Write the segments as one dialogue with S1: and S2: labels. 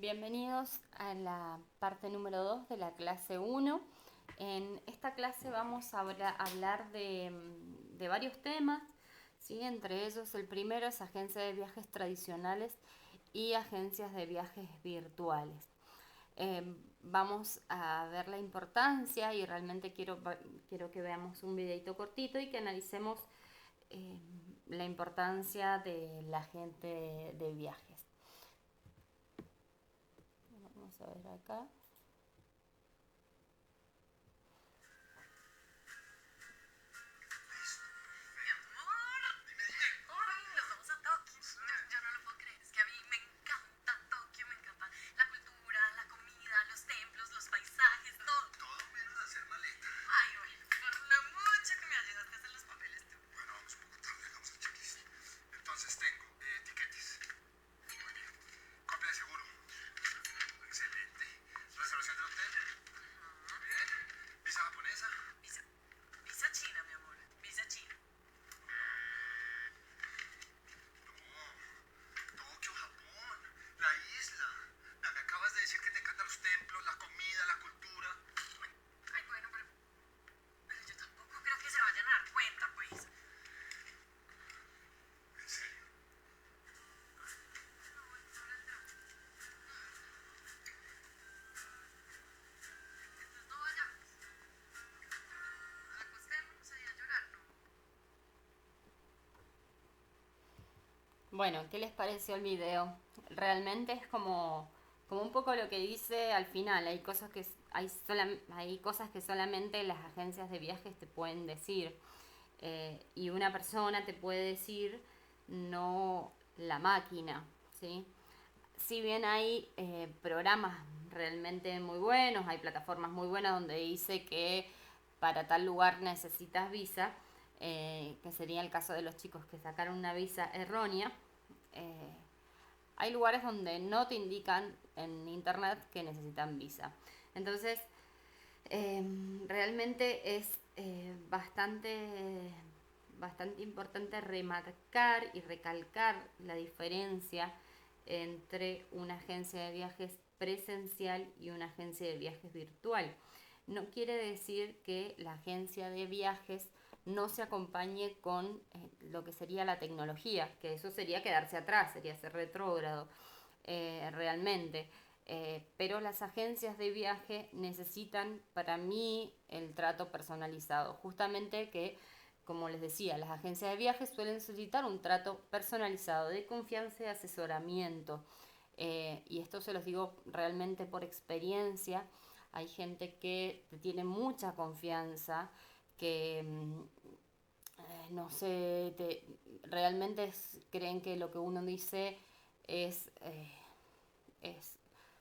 S1: Bienvenidos a la parte número 2 de la clase 1. En esta clase vamos a hablar de varios temas, ¿sí? Entre ellos el primero es agencias de viajes tradicionales y agencias de viajes virtuales. Vamos a ver la importancia y realmente quiero que veamos un videito cortito y que analicemos la importancia de la gente de viajes. Vamos a ver acá. Bueno, ¿qué les pareció el video? Realmente es como un poco lo que dice al final. Hay cosas que solamente las agencias de viajes te pueden decir. Y una persona te puede decir, no la máquina, ¿sí? Si bien hay programas realmente muy buenos, hay plataformas muy buenas donde dice que para tal lugar necesitas visa, que sería el caso de los chicos que sacaron una visa errónea. eh, Hay lugares donde no te indican en internet que necesitan visa. Entonces, realmente es bastante importante remarcar y recalcar la diferencia entre una agencia de viajes presencial y una agencia de viajes virtual. No quiere decir que la agencia de viajes no se acompañe con lo que sería la tecnología, que eso sería quedarse atrás, sería ser retrógrado realmente. Pero las agencias de viaje necesitan para mí el trato personalizado, justamente que, como les decía, las agencias de viajes suelen solicitar un trato personalizado de confianza y asesoramiento. Y esto se los digo realmente por experiencia. Hay gente que tiene mucha confianza, que no sé, realmente creen que lo que uno dice es es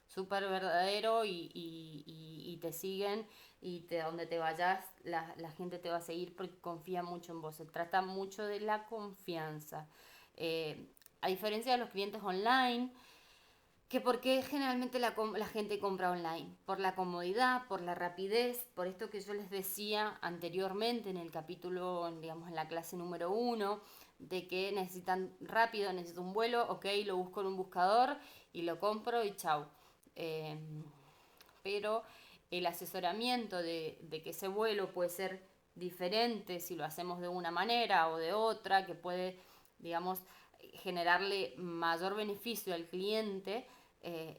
S1: súper verdadero y te siguen y donde te vayas la gente te va a seguir porque confía mucho en vos. Se trata mucho de la confianza. Eh, a diferencia de los clientes online, que por qué generalmente la gente compra online, por la comodidad, por la rapidez, por esto que yo les decía anteriormente en el capítulo, digamos en la clase número 1, de que necesitan rápido, necesito un vuelo, ok, lo busco en un buscador y lo compro y chau. Eh, pero el asesoramiento de que ese vuelo puede ser diferente si lo hacemos de una manera o de otra, que puede, digamos, generarle mayor beneficio al cliente,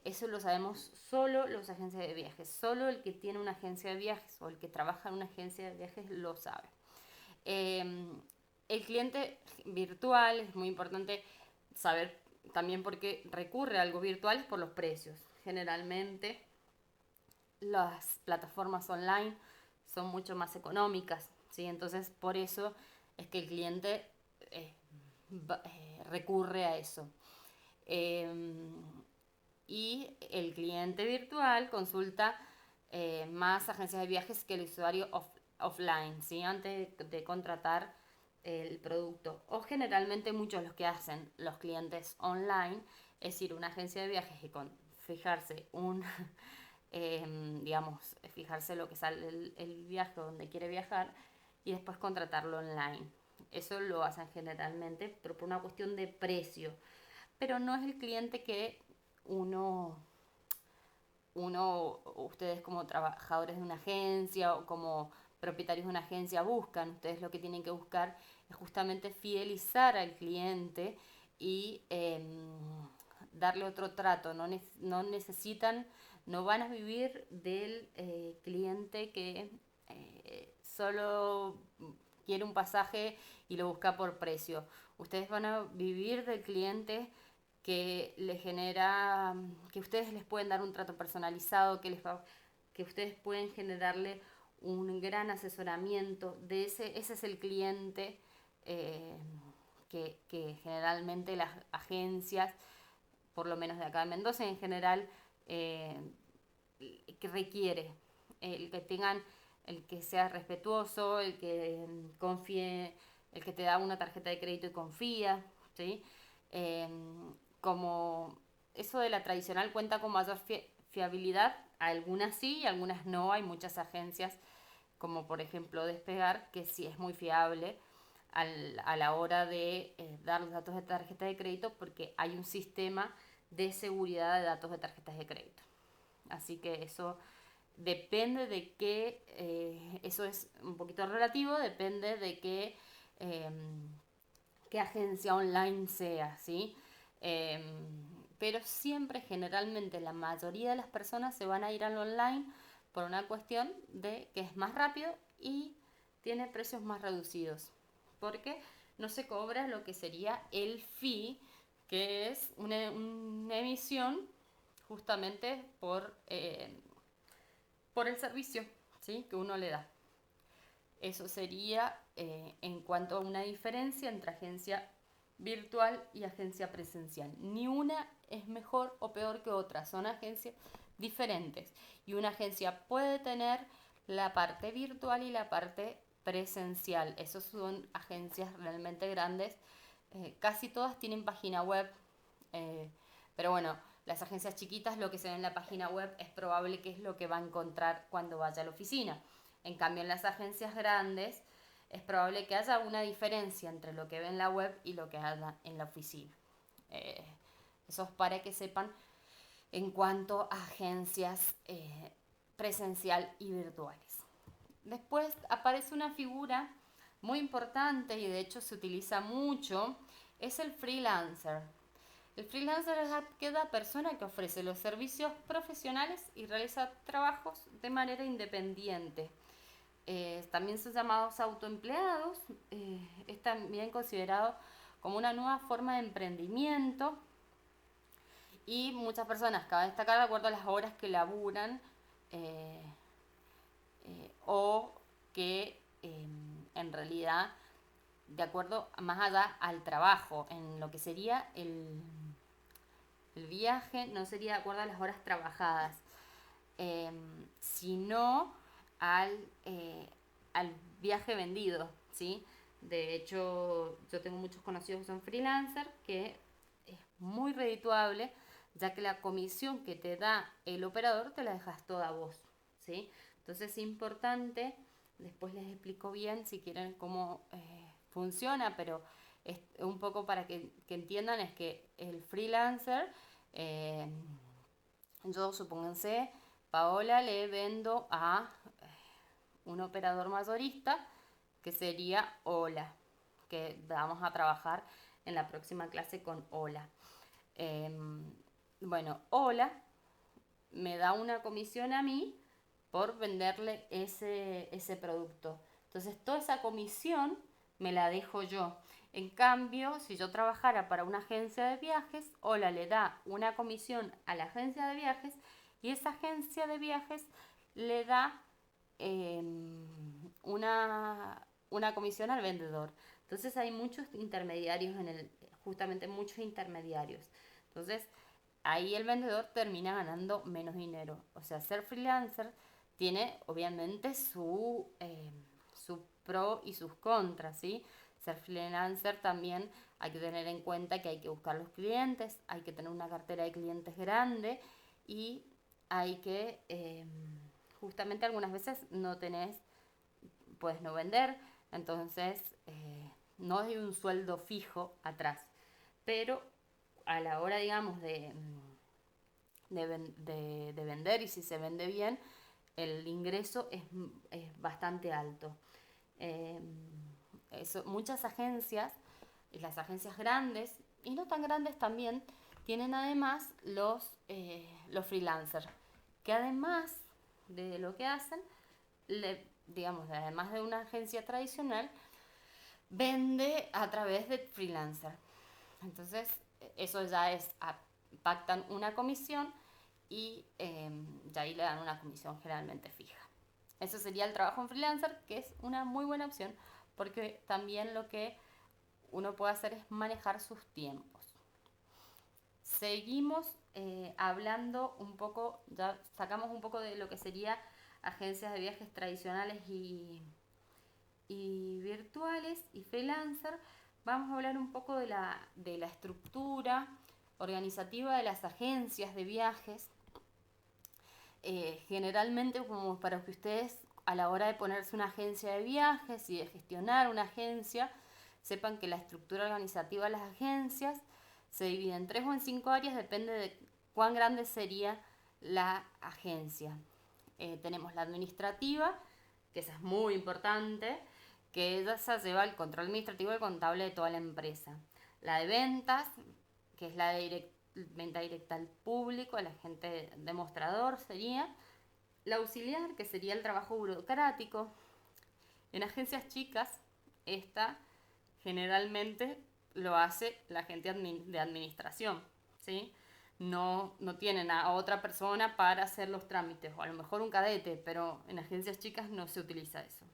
S1: eso lo sabemos solo los agencias de viajes. Solo el que tiene una agencia de viajes o el que trabaja en una agencia de viajes lo sabe. Eh, el cliente virtual es muy importante saber también por qué recurre a algo virtual, es por los precios. Generalmente las plataformas online son mucho más económicas, ¿sí? Entonces por eso es que el cliente eh, recurre a eso. Eh, y el cliente virtual consulta más agencias de viajes que el usuario offline, ¿sí? Antes de contratar el producto. O generalmente muchos los que hacen los clientes online es ir a una agencia de viajes y fijarse fijarse lo que sale el viaje donde quiere viajar y después contratarlo online. Eso lo hacen generalmente, pero por una cuestión de precio. Pero no es el cliente que uno ustedes como trabajadores de una agencia o como propietarios de una agencia buscan, ustedes lo que tienen que buscar es justamente fidelizar al cliente y darle otro trato. No necesitan, no van a vivir del cliente que solo quiere un pasaje y lo busca por precio. Ustedes van a vivir del cliente que les genera, que ustedes les pueden dar un trato personalizado, que ustedes pueden generarle un gran asesoramiento. Ese es el cliente eh, que generalmente las agencias, por lo menos de acá de Mendoza en general, eh, que requiere. El que tengan, el que sea respetuoso, el que confíe, el que te da una tarjeta de crédito y confía, ¿sí? Eh, como eso de la tradicional cuenta con mayor fiabilidad, algunas sí y algunas no. Hay muchas agencias, como por ejemplo Despegar, que sí es muy fiable a la hora de dar los datos de tarjeta de crédito, porque hay un sistema de seguridad de datos de tarjetas de crédito. Así que eso depende de qué, eso es un poquito relativo, depende de eh, qué agencia online sea, ¿sí? Eh, pero siempre, generalmente, la mayoría de las personas se van a ir al online por una cuestión de que es más rápido y tiene precios más reducidos. Porque no se cobra lo que sería el fee, que es una emisión justamente por el servicio, ¿sí?, que uno le da. Eso sería en cuanto a una diferencia entre agencia virtual y agencia presencial. Ni una es mejor o peor que otra, son agencias diferentes. Y una agencia puede tener la parte virtual y la parte presencial. Esas son agencias realmente grandes. Casi todas tienen página web, eh, pero bueno, las agencias chiquitas, lo que se ve en la página web es probable que es lo que va a encontrar cuando vaya a la oficina. En cambio, en las agencias grandes es probable que haya una diferencia entre lo que ve en la web y lo que haya en la oficina. Eh, Eso es para que sepan en cuanto a agencias presencial y virtuales. Después aparece una figura muy importante y de hecho se utiliza mucho, es el freelancer. El freelancer es aquella persona que ofrece los servicios profesionales y realiza trabajos de manera independiente. También son llamados autoempleados. Es también considerado como una nueva forma de emprendimiento y muchas personas, cabe destacar, de acuerdo a las horas que laburan eh, o que en realidad, de acuerdo más allá al trabajo, en lo que sería el viaje, no sería de acuerdo a las horas trabajadas, eh, sino al, eh, al viaje vendido, ¿sí? De hecho, yo tengo muchos conocidos que son freelancers, que es muy redituable, ya que la comisión que te da el operador te la dejas toda vos, ¿sí? Entonces es importante, después les explico bien si quieren cómo funciona, pero es un poco para que entiendan, es que el freelancer, eh, yo supónganse, Paola le vendo a un operador mayorista que sería Ola, que vamos a trabajar en la próxima clase con Ola. Eh, bueno, Ola me da una comisión a mí por venderle ese producto. Entonces, toda esa comisión me la dejo yo. En cambio, si yo trabajara para una agencia de viajes, Ola le da una comisión a la agencia de viajes y esa agencia de viajes le da eh, una comisión al vendedor. Entonces hay muchos intermediarios justamente muchos intermediarios. Entonces, ahí el vendedor termina ganando menos dinero. O sea, ser freelancer tiene obviamente su pro y sus contras, ¿sí? Ser freelancer también hay que tener en cuenta que hay que buscar los clientes, hay que tener una cartera de clientes grande y hay que, justamente algunas veces no tenés, puedes no vender, entonces no hay un sueldo fijo atrás. Pero a la hora, digamos, de vender, y si se vende bien, el ingreso es bastante alto. Muchas agencias, las agencias grandes y no tan grandes también, tienen además los freelancers, que además de lo que hacen, digamos, además de una agencia tradicional, vende a través de freelancer. Entonces, eso ya es, pactan una comisión y ya ahí le dan una comisión generalmente fija. Eso sería el trabajo en freelancer, que es una muy buena opción, porque también lo que uno puede hacer es manejar sus tiempos. Seguimos hablando un poco, ya sacamos un poco de lo que sería agencias de viajes tradicionales y virtuales y freelancer. Vamos a hablar un poco de la estructura organizativa de las agencias de viajes. Generalmente, como para que ustedes a la hora de ponerse una agencia de viajes y de gestionar una agencia, sepan que la estructura organizativa de las agencias se divide en 3 o en 5 áreas, depende de cuán grande sería la agencia. Tenemos la administrativa, que esa es muy importante, que esa lleva el control administrativo y contable de toda la empresa. La de ventas, que es la de venta directa al público, al agente demostrador sería. La auxiliar, que sería el trabajo burocrático. En agencias chicas, esta generalmente lo hace la gente de administración, ¿sí? No tienen a otra persona para hacer los trámites, o a lo mejor un cadete, pero en agencias chicas no se utiliza eso.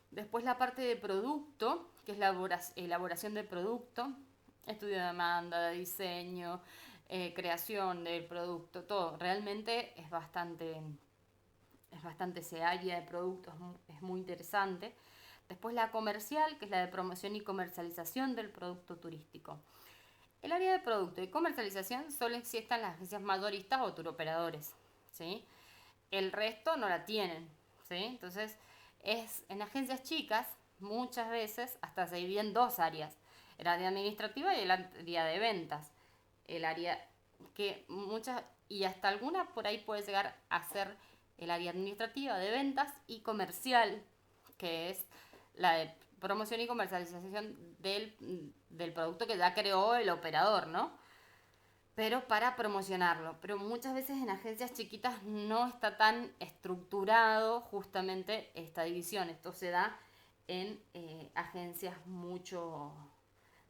S1: Después la parte de producto, que es la elaboración del producto, estudio de demanda, de diseño, creación del producto, todo. Realmente es bastante ese área de productos, es muy interesante. Después la comercial, que es la de promoción y comercialización del producto turístico. El área de producto y comercialización solo existen las agencias mayoristas o turoperadores, ¿sí? El resto no la tienen, ¿sí? Entonces, en agencias chicas, muchas veces hasta se dividen en 2 áreas, el área administrativa y el área de ventas. El área que muchas, y hasta alguna por ahí puede llegar a ser el área administrativa de ventas y comercial, que es la de promoción y comercialización del producto que ya creó el operador, ¿no? Pero para promocionarlo. Pero muchas veces en agencias chiquitas no está tan estructurado justamente esta división. Esto se da en agencias mucho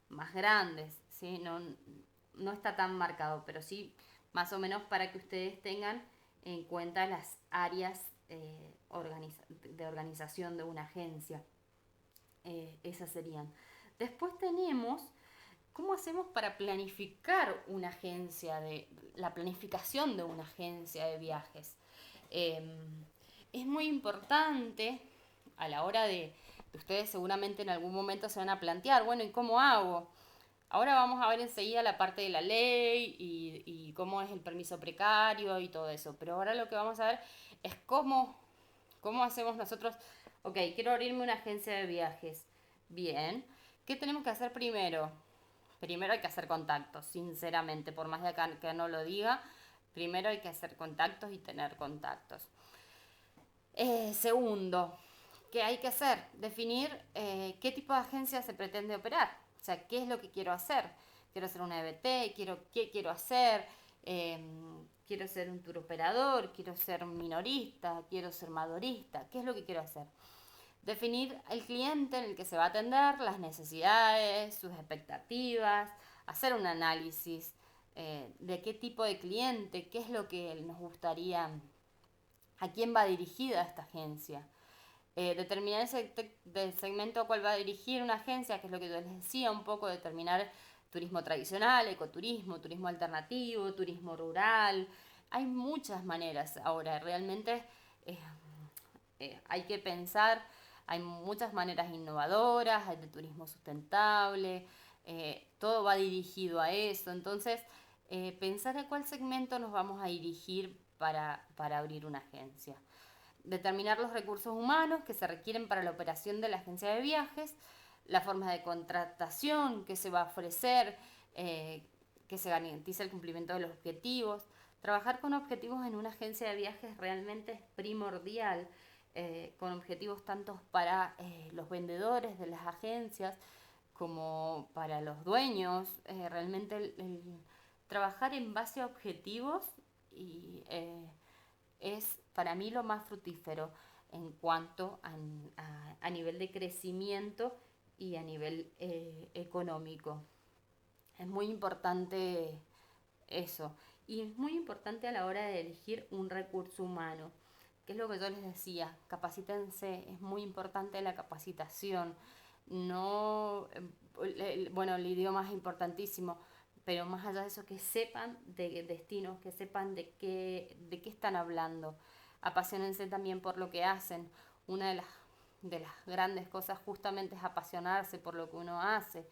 S1: más grandes, ¿sí? No está tan marcado, pero sí más o menos para que ustedes tengan en cuenta las áreas de organización de una agencia. Esas serían. Después tenemos cómo hacemos para planificar una agencia, la planificación de una agencia de viajes. Es muy importante a la hora de ustedes seguramente en algún momento se van a plantear, bueno, ¿y cómo hago? Ahora vamos a ver enseguida la parte de la ley y cómo es el permiso precario y todo eso. Pero ahora lo que vamos a ver es cómo hacemos nosotros. Ok, quiero abrirme una agencia de viajes. Bien. ¿Qué tenemos que hacer primero? Primero hay que hacer contactos, sinceramente, por más de acá que no lo diga. Primero hay que hacer contactos y tener contactos. Segundo, ¿qué hay que hacer? Definir qué tipo de agencia se pretende operar. O sea, ¿qué es lo que quiero hacer? Quiero hacer una EBT, ¿qué quiero hacer? Quiero ser un tour operador, quiero ser minorista, quiero ser madurista. ¿Qué es lo que quiero hacer? Definir el cliente en el que se va a atender, las necesidades, sus expectativas, hacer un análisis de qué tipo de cliente, qué es lo que nos gustaría, a quién va dirigida esta agencia. Determinar el segmento a cuál va a dirigir una agencia, que es lo que yo les decía, un poco determinar turismo tradicional, ecoturismo, turismo alternativo, turismo rural. Hay muchas maneras ahora, realmente hay que pensar, hay muchas maneras innovadoras, hay de turismo sustentable, todo va dirigido a eso, entonces pensar a cuál segmento nos vamos a dirigir para abrir una agencia. Determinar los recursos humanos que se requieren para la operación de la agencia de viajes, las formas de contratación que se va a ofrecer, que se garantice el cumplimiento de los objetivos. Trabajar con objetivos en una agencia de viajes realmente es primordial, con objetivos tanto para los vendedores de las agencias como para los dueños. Realmente trabajar en base a objetivos y, es para mí lo más fructífero en cuanto a nivel de crecimiento y a nivel económico. Es muy importante eso. Y es muy importante a la hora de elegir un recurso humano, que es lo que yo les decía, capacítense, es muy importante la capacitación. No, bueno, el idioma es importantísimo, pero más allá de eso, que sepan de destinos, que sepan de qué están hablando. Apasionense también por lo que hacen. Una de las grandes cosas justamente es apasionarse por lo que uno hace.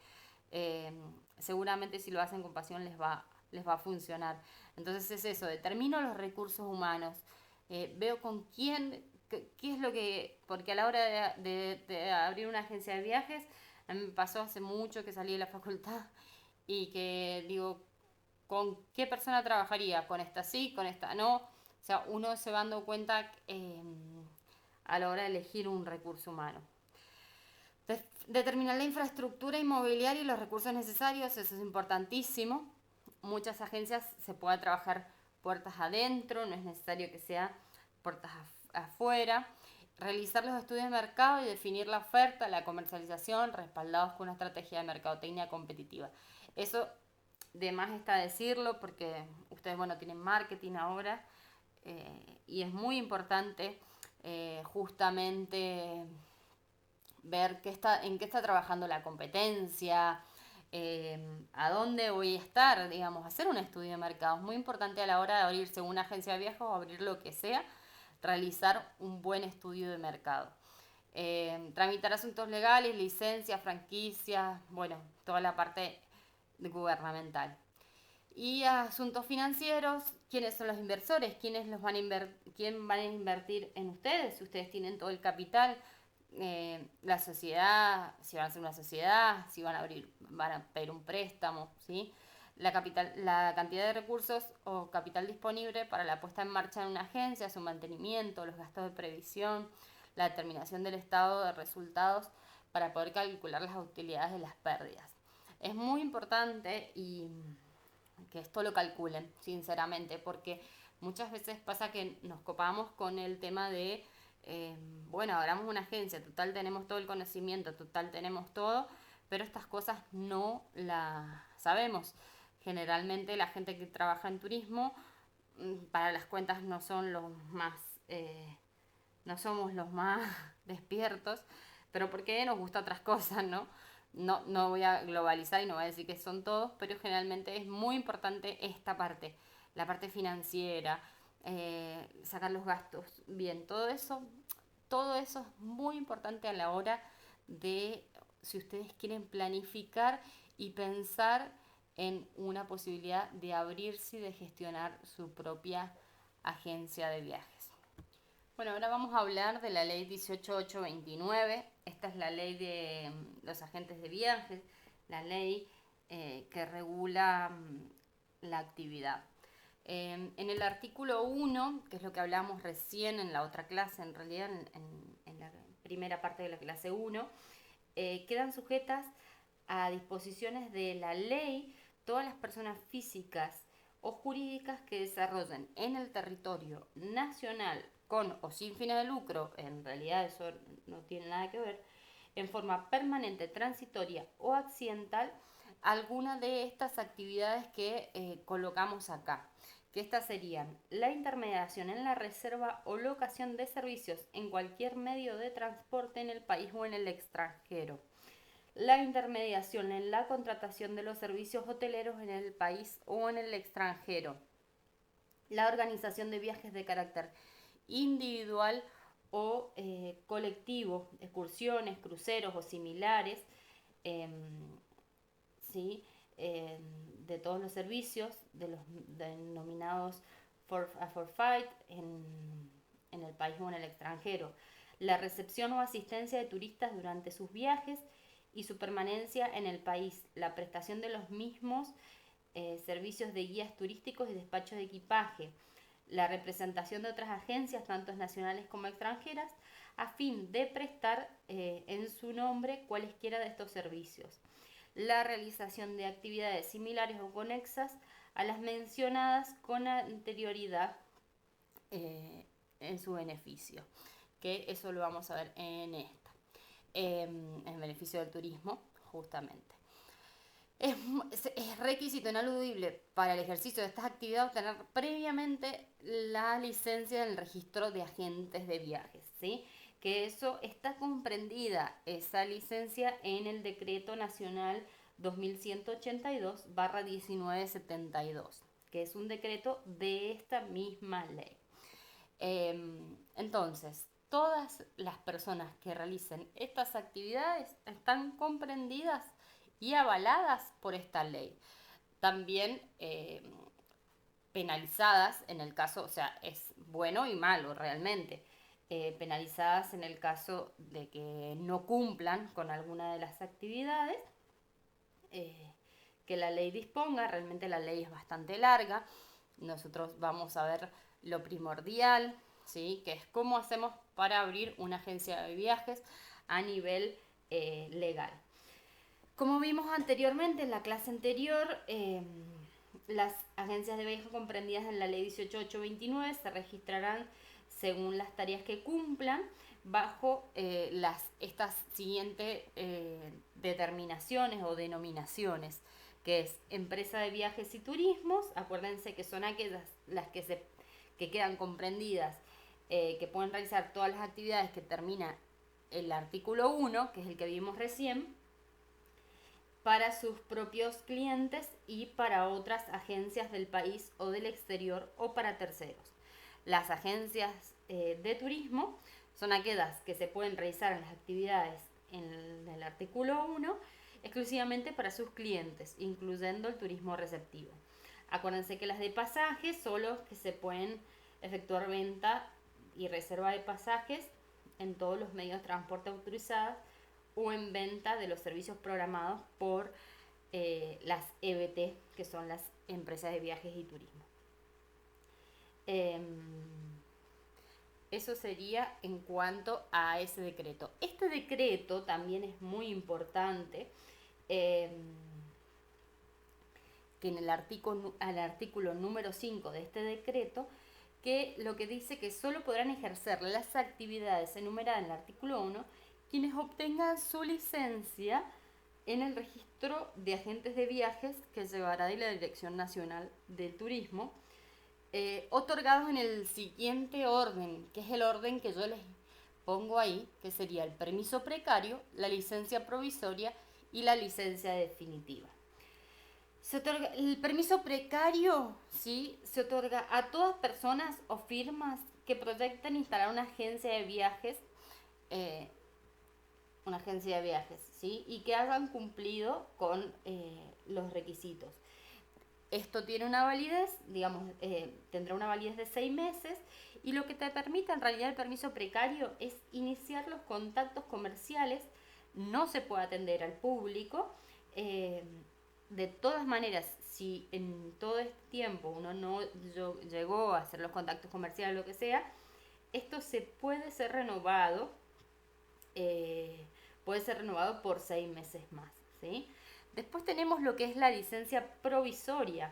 S1: eh, Seguramente si lo hacen con pasión les va a funcionar. Entonces es eso, determino los recursos humanos, veo con quién, qué es lo que, porque a la hora de abrir una agencia de viajes, a mí me pasó hace mucho que salí de la facultad y que digo, ¿con qué persona trabajaría? ¿Con esta sí? ¿Con esta no? O sea, uno se va dando cuenta a la hora de elegir un recurso humano. Determinar la infraestructura inmobiliaria y los recursos necesarios, eso es importantísimo. Muchas agencias se puede trabajar puertas adentro, no es necesario que sea puertas afuera. Realizar los estudios de mercado y definir la oferta, la comercialización, respaldados con una estrategia de mercadotecnia competitiva. Eso de más está decirlo porque ustedes, bueno, tienen marketing ahora, y es muy importante justamente ver en qué está trabajando la competencia, a dónde voy a estar, digamos, hacer un estudio de mercado. Es muy importante a la hora de abrirse una agencia de viajes o abrir lo que sea, realizar un buen estudio de mercado. Tramitar asuntos legales, licencias, franquicias, bueno, toda la parte gubernamental. Y asuntos financieros, ¿quiénes son los inversores? ¿Quién van a invertir en ustedes? Si ustedes tienen todo el capital, la sociedad, si van a hacer una sociedad, si van a pedir un préstamo, ¿sí? La cantidad de recursos o capital disponible para la puesta en marcha de una agencia, su mantenimiento, los gastos de previsión, la determinación del estado de resultados para poder calcular las utilidades de las pérdidas. Es muy importante y que esto lo calculen, sinceramente, porque muchas veces pasa que nos copamos con el tema de, bueno, abramos una agencia, total tenemos todo el conocimiento, total tenemos todo, pero estas cosas no las sabemos. Generalmente la gente que trabaja en turismo, para las cuentas no son los más, no somos los más despiertos, pero porque nos gusta otras cosas, ¿no? No voy a globalizar y no voy a decir que son todos, pero generalmente es muy importante esta parte, la parte financiera, sacar los gastos. Bien, todo eso es muy importante a la hora de, si ustedes quieren planificar y pensar en una posibilidad de abrirse y de gestionar su propia agencia de viajes. Bueno, ahora vamos a hablar de la ley 18829. Esta es la ley de los agentes de viajes, la ley que regula la actividad. En el artículo 1, que es lo que hablamos recién en la otra clase, en realidad en la primera parte de la clase 1, quedan sujetas a disposiciones de la ley todas las personas físicas o jurídicas que desarrollen en el territorio nacional con o sin fines de lucro, en realidad eso no tiene nada que ver, en forma permanente, transitoria o accidental, alguna de estas actividades que colocamos acá. Que estas serían la intermediación en la reserva o locación de servicios en cualquier medio de transporte en el país o en el extranjero, la intermediación en la contratación de los servicios hoteleros en el país o en el extranjero, la organización de viajes de carácter individual o colectivo, excursiones, cruceros o similares, eh, ¿sí? De todos los servicios, de los denominados forfait en el país o en el extranjero, la recepción o asistencia de turistas durante sus viajes y su permanencia en el país, la prestación de los mismos servicios de guías turísticos y despachos de equipaje, la representación de otras agencias, tanto nacionales como extranjeras, a fin de prestar en su nombre cualesquiera de estos servicios. La realización de actividades similares o conexas a las mencionadas con anterioridad en su beneficio, que eso lo vamos a ver en esta, en beneficio del turismo, justamente. Es requisito ineludible para el ejercicio de estas actividades obtener previamente la licencia del registro de agentes de viajes, ¿sí? Que eso está comprendida, esa licencia, en el Decreto Nacional 2182/1972, que es un decreto de esta misma ley. Entonces, todas las personas que realicen estas actividades están comprendidas y avaladas por esta ley. También penalizadas en el caso, o sea, es bueno y malo realmente, penalizadas en el caso de que no cumplan con alguna de las actividades que la ley disponga. Realmente la ley es bastante larga. Nosotros vamos a ver lo primordial, ¿sí? Que es cómo hacemos para abrir una agencia de viajes a nivel legal. Como vimos anteriormente en la clase anterior, las agencias de viajes comprendidas en la ley 18829 se registrarán según las tareas que cumplan bajo estas siguientes determinaciones o denominaciones, que es empresa de viajes y turismos. Acuérdense que son aquellas las que quedan comprendidas, que pueden realizar todas las actividades que termina el artículo 1, que es el que vimos recién, para sus propios clientes y para otras agencias del país o del exterior o para terceros. Las agencias de turismo son aquellas que se pueden realizar en las actividades en el artículo 1 exclusivamente para sus clientes, incluyendo el turismo receptivo. Acuérdense que las de pasajes son los que se pueden efectuar venta y reserva de pasajes en todos los medios de transporte autorizados o en venta de los servicios programados por las EBT, que son las empresas de viajes y turismo. Eso sería en cuanto a ese decreto. Este decreto también es muy importante, que en el artículo número 5 de este decreto, que lo que dice que solo podrán ejercer las actividades enumeradas en el artículo 1 quienes obtengan su licencia en el registro de agentes de viajes que llevará de la Dirección Nacional del Turismo, otorgados en el siguiente orden, que es el orden que yo les pongo ahí, que sería el permiso precario, la licencia provisoria y la licencia definitiva. El permiso precario, ¿sí?, se otorga a todas personas o firmas que proyecten instalar una agencia de viajes, ¿sí?, y que hayan cumplido con los requisitos. Esto tiene una validez, tendrá una validez de 6 meses, y lo que te permite en realidad el permiso precario es iniciar los contactos comerciales. No se puede atender al público. De todas maneras, si en todo este tiempo uno no llegó a hacer los contactos comerciales, lo que sea, esto se puede ser renovado, por 6 meses más, ¿sí? Después tenemos lo que es la licencia provisoria.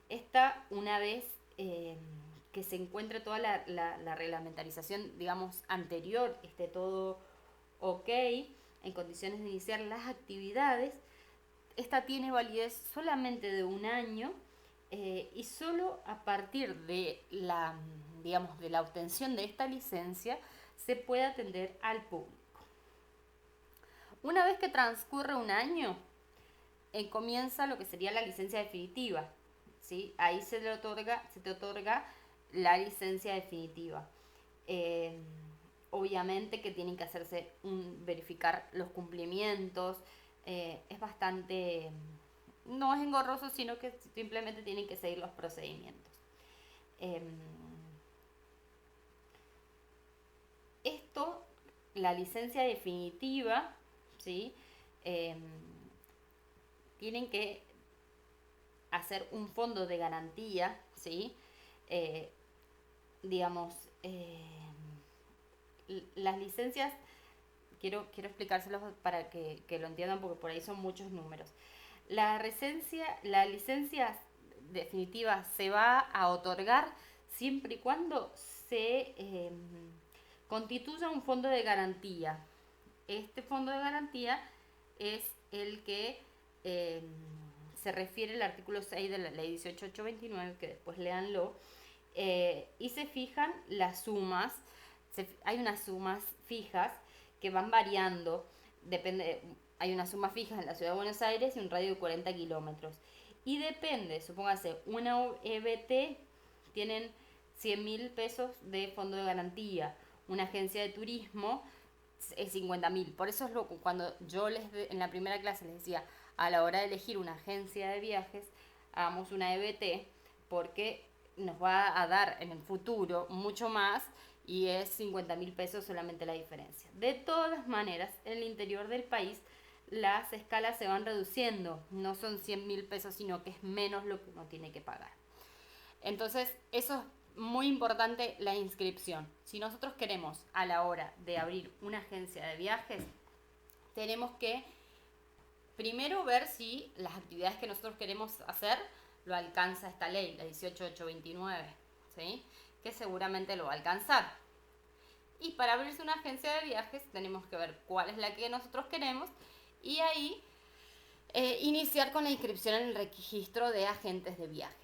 S1: Esta, una vez que se encuentre toda la reglamentarización, anterior, esté todo ok, en condiciones de iniciar las actividades, esta tiene validez solamente de 1 año, y solo a partir de la obtención de esta licencia se puede atender al público. Una vez que transcurre 1 año, comienza lo que sería la licencia definitiva, ¿sí? Ahí se te otorga la licencia definitiva. Obviamente que tienen que hacerse verificar los cumplimientos. Es bastante, no es engorroso, sino que simplemente tienen que seguir los procedimientos. Esto, la licencia definitiva, ¿sí?, tienen que hacer un fondo de garantía, ¿sí? Eh, digamos, las licencias, quiero explicárselos para que lo entiendan porque por ahí son muchos números. La licencia definitiva se va a otorgar siempre y cuando se constituya un fondo de garantía. Este fondo de garantía es el que eh, se refiere al artículo 6 de la ley 18829, que después léanlo, y se fijan las sumas, hay unas sumas fijas que van variando, depende, hay una suma fija en la ciudad de Buenos Aires y un radio de 40 kilómetros. Y depende, supóngase, una EBT tienen 100.000 pesos de fondo de garantía, una agencia de turismo es 50.000. Por eso es cuando yo en la primera clase les decía, a la hora de elegir una agencia de viajes, hagamos una EBT, porque nos va a dar en el futuro mucho más y es 50.000 pesos solamente la diferencia. De todas maneras, en el interior del país las escalas se van reduciendo, no son 100.000 pesos, sino que es menos lo que uno tiene que pagar. Entonces, eso es muy importante, la inscripción. Si nosotros queremos a la hora de abrir una agencia de viajes, tenemos que primero ver si las actividades que nosotros queremos hacer lo alcanza esta ley, la 18829, ¿sí? Que seguramente lo va a alcanzar. Y para abrirse una agencia de viajes tenemos que ver cuál es la que nosotros queremos y ahí iniciar con la inscripción en el registro de agentes de viajes.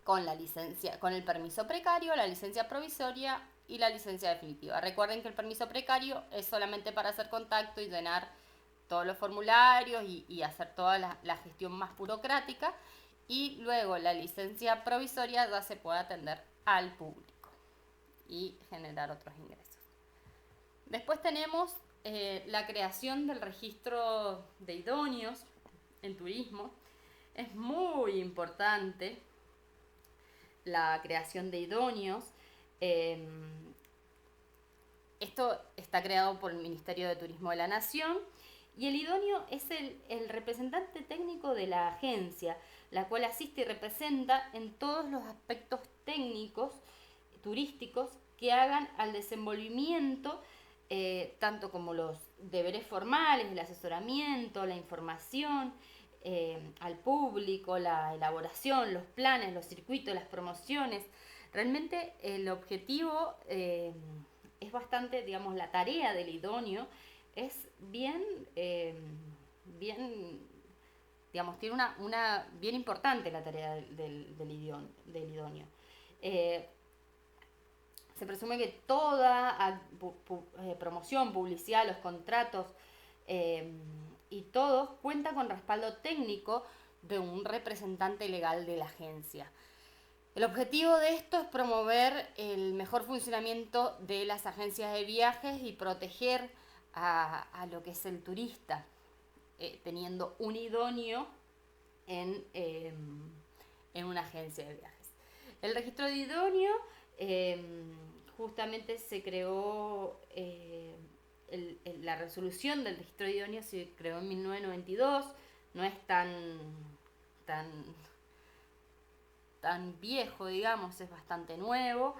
S1: Con la licencia, con el permiso precario, la licencia provisoria y la licencia definitiva. Recuerden que el permiso precario es solamente para hacer contacto y llenar todos los formularios y hacer toda la gestión más burocrática, y luego la licencia provisoria ya se puede atender al público y generar otros ingresos. Después tenemos la creación del registro de idóneos en turismo. Es muy importante la creación de idóneos. Esto está creado por el Ministerio de Turismo de la Nación y el idóneo es el representante técnico de la agencia, la cual asiste y representa en todos los aspectos técnicos turísticos que hagan al desenvolvimiento, tanto como los deberes formales, el asesoramiento, la información al público, la elaboración, los planes, los circuitos, las promociones. Realmente el objetivo es bastante, digamos, la tarea del idóneo es bien, digamos, tiene una bien importante la tarea del idóneo. Se presume que toda promoción, publicidad, los contratos y todos cuentan con respaldo técnico de un representante legal de la agencia. El objetivo de esto es promover el mejor funcionamiento de las agencias de viajes y proteger a lo que es el turista, teniendo un idóneo en una agencia de viajes. El registro de idóneo justamente se creó, la resolución del registro de idóneo se creó en 1992, no es tan viejo, digamos, es bastante nuevo.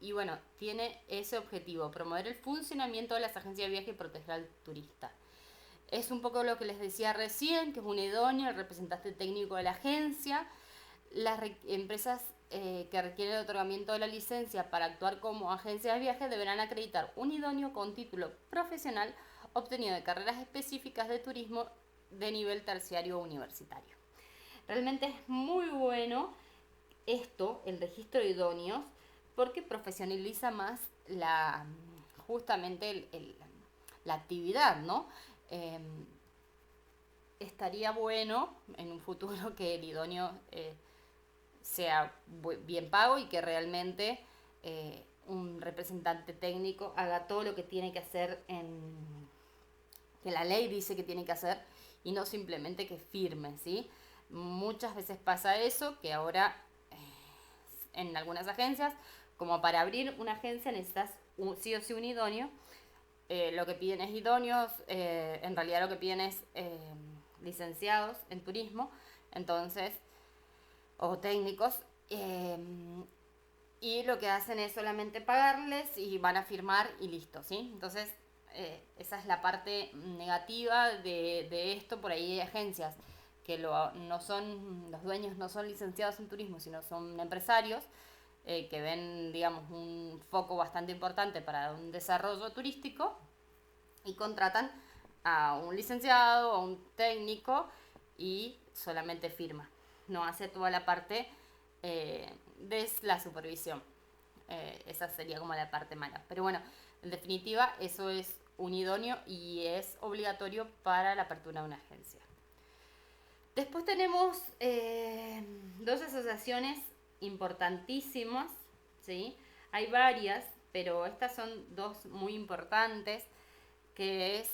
S1: Y bueno, tiene ese objetivo, promover el funcionamiento de las agencias de viaje y proteger al turista. Es un poco lo que les decía recién, que es un idóneo, el representante técnico de la agencia. Las empresas que requieren el otorgamiento de la licencia para actuar como agencia de viajes deberán acreditar un idóneo con título profesional obtenido de carreras específicas de turismo de nivel terciario o universitario. Realmente es muy bueno esto, el registro de idóneos, porque profesionaliza más justamente la actividad, ¿no? Estaría bueno en un futuro que el idóneo sea bien pago y que realmente un representante técnico haga todo lo que tiene que hacer, que la ley dice que tiene que hacer, y no simplemente que firme, ¿sí? Muchas veces pasa eso, que ahora en algunas agencias, como para abrir una agencia necesitas sí o sí un idóneo. Lo que piden es idóneos, en realidad lo que piden es licenciados en turismo, entonces, o técnicos, y lo que hacen es solamente pagarles y van a firmar y listo, ¿sí? Entonces, esa es la parte negativa de esto. Por ahí hay agencias que no son, los dueños no son licenciados en turismo, sino son empresarios que ven, digamos, un foco bastante importante para un desarrollo turístico y contratan a un licenciado, a un técnico y solamente firma. No hace toda la parte de la supervisión. Esa sería como la parte mala. Pero bueno, en definitiva, eso es un idóneo y es obligatorio para la apertura de una agencia. Después tenemos dos asociaciones importantísimas, ¿sí? Hay varias, pero estas son dos muy importantes, que es,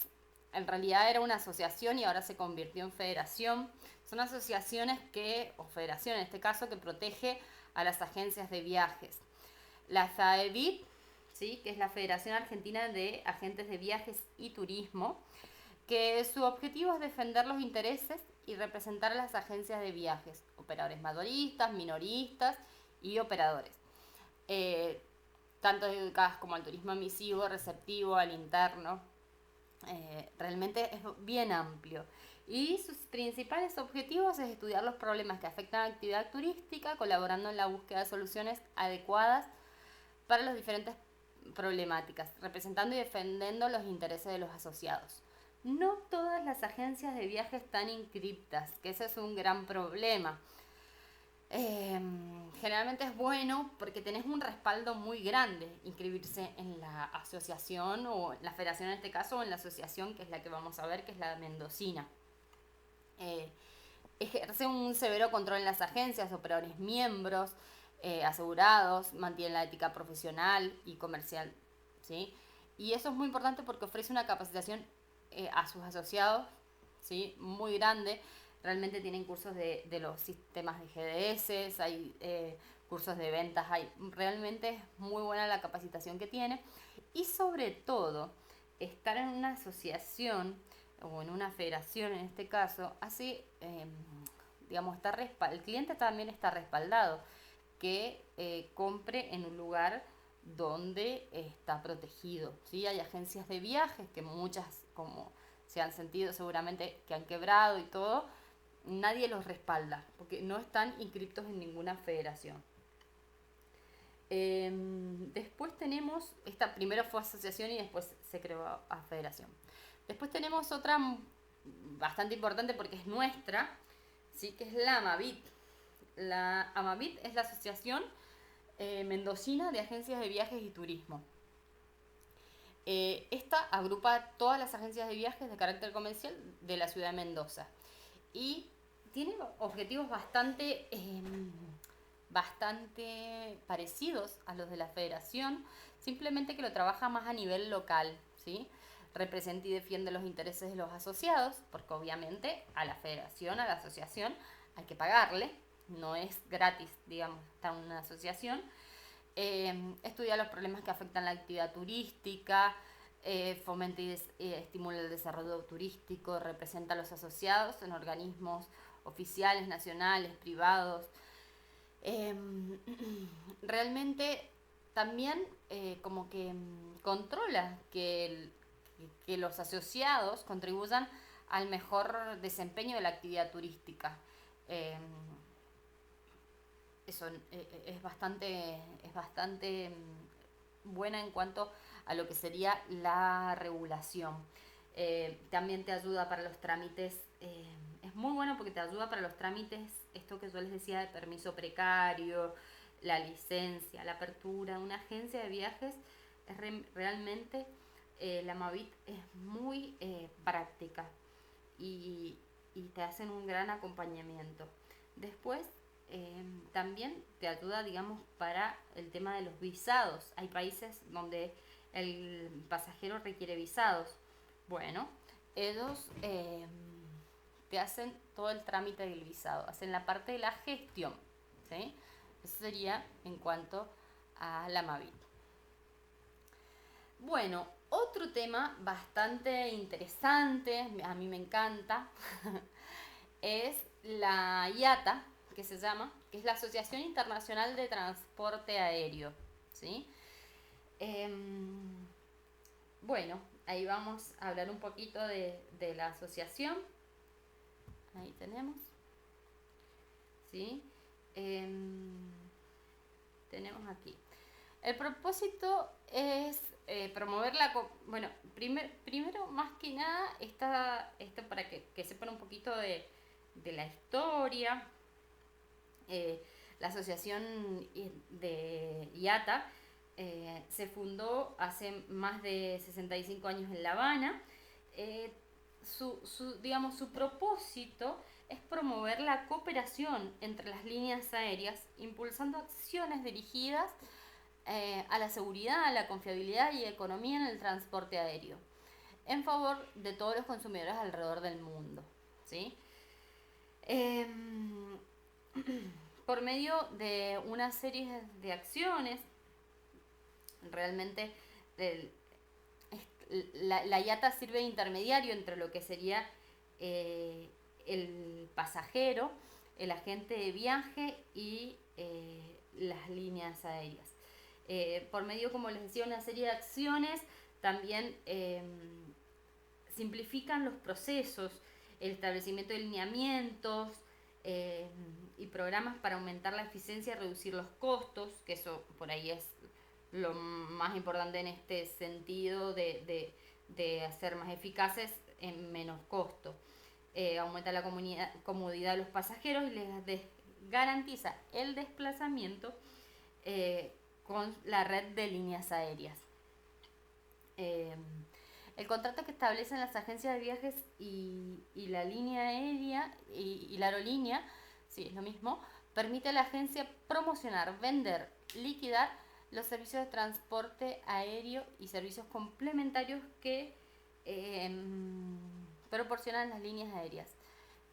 S1: en realidad era una asociación y ahora se convirtió en federación. Son asociaciones o federación en este caso, que protege a las agencias de viajes. La FAEVIT, ¿sí? Que es la Federación Argentina de Agentes de Viajes y Turismo, que su objetivo es defender los intereses y representar a las agencias de viajes, operadores mayoristas, minoristas y operadores, tanto dedicadas como al turismo emisivo, receptivo, al interno. Realmente es bien amplio. Y sus principales objetivos es estudiar los problemas que afectan a la actividad turística, colaborando en la búsqueda de soluciones adecuadas para las diferentes problemáticas, representando y defendiendo los intereses de los asociados. No todas las agencias de viaje están inscriptas, que ese es un gran problema. Generalmente es bueno porque tenés un respaldo muy grande inscribirse en la asociación o en la federación en este caso, o en la asociación que es la que vamos a ver, que es la mendocina. Ejerce un severo control en las agencias, operadores miembros, asegurados, mantiene la ética profesional y comercial, ¿sí? Y eso es muy importante porque ofrece una capacitación a sus asociados, ¿sí? Muy grande. Realmente tienen cursos de los sistemas de GDS, hay cursos de ventas, realmente es muy buena la capacitación que tiene. Y sobre todo, estar en una asociación o en una federación en este caso, hace, digamos, el cliente también está respaldado, que compre en un lugar donde está protegido, ¿sí? Hay agencias de viajes que muchas, como se han sentido seguramente, que han quebrado y todo, nadie los respalda porque no están inscritos en ninguna federación. Después tenemos, esta primero fue asociación y después se creó a federación. Después tenemos otra bastante importante porque es nuestra, ¿sí? Que es la AMAVIT. La AMAVIT es la Asociación Mendocina de Agencias de Viajes y Turismo. Esta agrupa todas las agencias de viajes de carácter comercial de la ciudad de Mendoza y tiene objetivos bastante parecidos a los de la federación, simplemente que lo trabaja más a nivel local, ¿sí? Representa y defiende los intereses de los asociados, porque obviamente a la federación, a la asociación, hay que pagarle, no es gratis, digamos, estar en una asociación. Estudia los problemas que afectan la actividad turística, fomenta y estimula el desarrollo turístico, representa a los asociados en organismos oficiales, nacionales, privados. Realmente también como que controla que los asociados contribuyan al mejor desempeño de la actividad turística. Eso es bastante buena en cuanto a lo que sería la regulación. También te ayuda para los trámites, es muy bueno porque te ayuda para los trámites, esto que yo les decía de permiso precario, la licencia, la apertura de una agencia de viajes, es realmente la Mavit es muy práctica y te hacen un gran acompañamiento. Después también te ayuda, digamos, para el tema de los visados. Hay países donde el pasajero requiere visados. Bueno, ellos te hacen todo el trámite del visado, hacen la parte de la gestión, ¿sí? Eso sería en cuanto a la Mavit. Bueno, otro tema bastante interesante, a mí me encanta, es la IATA, que se llama, que es la Asociación Internacional de Transporte Aéreo, ¿sí? Bueno, ahí vamos a hablar un poquito de la asociación. Ahí tenemos, ¿sí? Tenemos aquí. El propósito es promover bueno, primero, más que nada, esto para que sepan un poquito de la historia. La asociación de IATA se fundó hace más de 65 años en La Habana. Digamos, su propósito es promover la cooperación entre las líneas aéreas, impulsando acciones dirigidas a la seguridad, la confiabilidad y economía en el transporte aéreo, en favor de todos los consumidores alrededor del mundo, ¿sí? Eh, por medio de una serie de acciones, realmente el, la IATA sirve de intermediario entre lo que sería el pasajero, el agente de viaje y las líneas aéreas. Por medio, como les decía, una serie de acciones, también simplifican los procesos, el establecimiento de lineamientos y programas para aumentar la eficiencia y reducir los costos, que eso por ahí es lo más importante en este sentido de hacer más eficaces en menos costo. Aumenta la comodidad de los pasajeros y les garantiza el desplazamiento con la red de líneas aéreas. El contrato que establecen las agencias de viajes y la línea aérea y la aerolínea, sí, es lo mismo, permite a la agencia promocionar, vender, liquidar los servicios de transporte aéreo y servicios complementarios que proporcionan las líneas aéreas,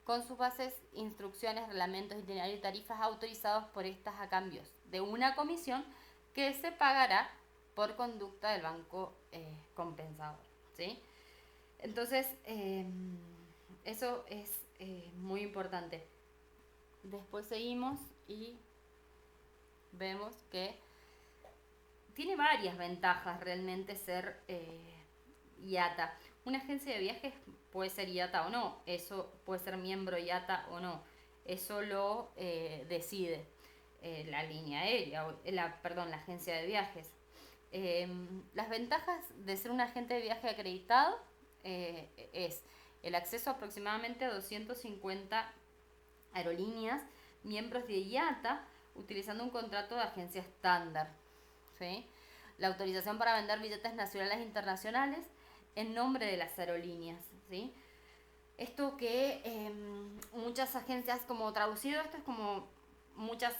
S1: con sus bases, instrucciones, reglamentos, itinerarios y tarifas autorizados por estas a cambios de una comisión que se pagará por conducta del banco compensador, ¿sí? Entonces, eso es muy importante. Después seguimos y vemos que tiene varias ventajas realmente ser IATA. Una agencia de viajes puede ser IATA o no, eso puede ser miembro IATA o no, eso lo decide la línea aérea, la agencia de viajes. Las ventajas de ser un agente de viaje acreditado es el acceso a aproximadamente a 250 aerolíneas, miembros de IATA, utilizando un contrato de agencia estándar, ¿sí? La autorización para vender billetes nacionales e internacionales en nombre de las aerolíneas, ¿sí? Esto que muchas agencias, como traducido esto, es como muchas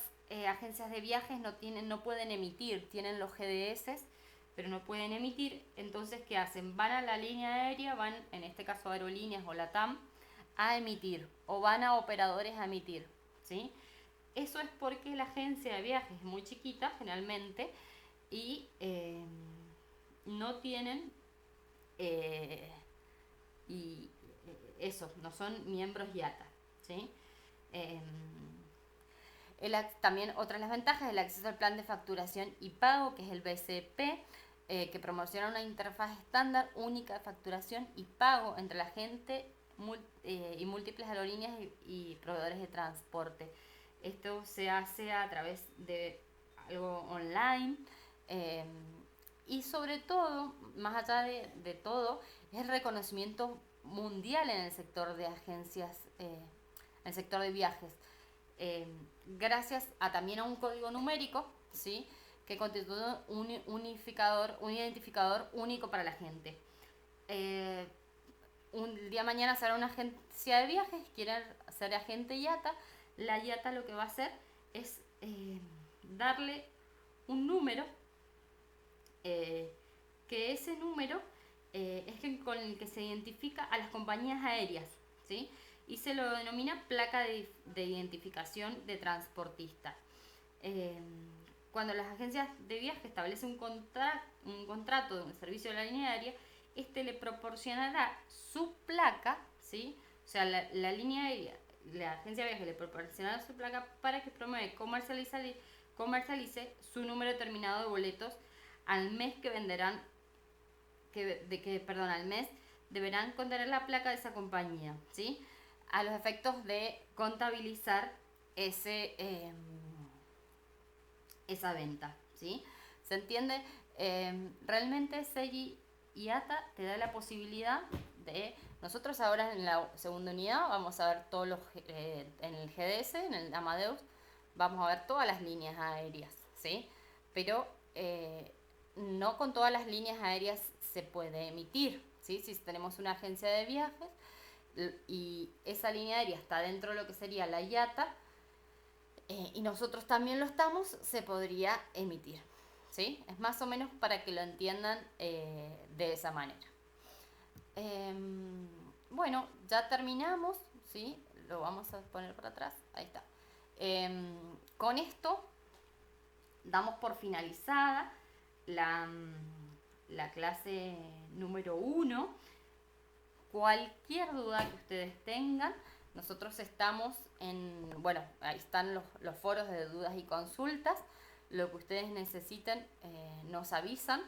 S1: agencias de viajes no pueden emitir, tienen los GDS, pero no pueden emitir. Entonces, ¿qué hacen? Van a la línea aérea, van, en este caso Aerolíneas o LATAM, a emitir, o van a operadores a emitir, ¿sí? Eso es porque la agencia de viajes es muy chiquita, generalmente, y no tienen y eso, no son miembros IATA, ¿sí? También otra de las ventajas es el acceso al plan de facturación y pago, que es el BCP, que promociona una interfaz estándar única de facturación y pago entre la gente y múltiples aerolíneas y proveedores de transporte. Esto se hace a través de algo online y sobre todo, más allá de todo, es el reconocimiento mundial en el sector de agencias, en el sector de viajes. Gracias también a un código numérico, ¿sí? Que constituye un identificador único para la gente. Un día de mañana será una agencia de viajes, quieren ser agente IATA, la IATA lo que va a hacer es darle un número, que ese número es con el que se identifica a las compañías aéreas, ¿sí? Y se lo denomina placa de identificación de transportista. Cuando las agencias de viaje establecen un contrato de un servicio de la línea aérea, este le proporcionará su placa, ¿sí? O sea, la línea aérea la agencia de viajes le proporcionará su placa para que promueva y comercialice su número determinado de boletos al mes que venderán, al mes deberán contener la placa de esa compañía, ¿sí? A los efectos de contabilizar esa venta, ¿sí? ¿Se entiende? Realmente Seiji IATA te da la posibilidad de... Nosotros ahora en la segunda unidad vamos a ver todos los... en el GDS, en el Amadeus, vamos a ver todas las líneas aéreas, ¿sí? Pero no con todas las líneas aéreas se puede emitir, ¿sí? Si tenemos una agencia de viajes y esa línea aérea está dentro de lo que sería la IATA, y nosotros también lo estamos, se podría emitir, ¿sí? Es más o menos para que lo entiendan de esa manera. Bueno, ya terminamos, ¿sí? Lo vamos a poner para atrás, ahí está. Con esto damos por finalizada la clase número 1. Cualquier duda que ustedes tengan, nosotros estamos bueno, ahí están los foros de dudas y consultas. Lo que ustedes necesiten nos avisan.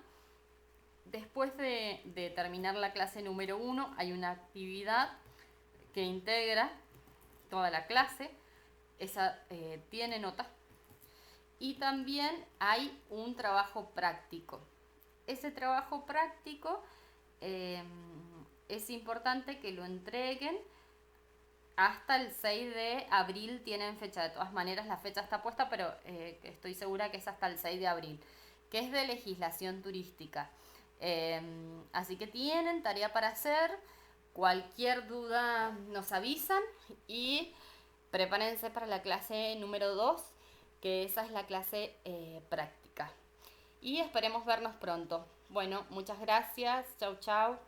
S1: Después de terminar la clase número 1 hay una actividad que integra toda la clase. Esa tiene notas. Y también hay un trabajo práctico. Ese trabajo práctico es importante que lo entreguen hasta el 6 de abril. Tienen fecha, de todas maneras la fecha está puesta, pero estoy segura que es hasta el 6 de abril, que es de legislación turística. Así que tienen tarea para hacer. Cualquier duda nos avisan y prepárense para la clase número 2, que esa es la clase práctica. Y esperemos vernos pronto. Bueno, muchas gracias. Chau, chau.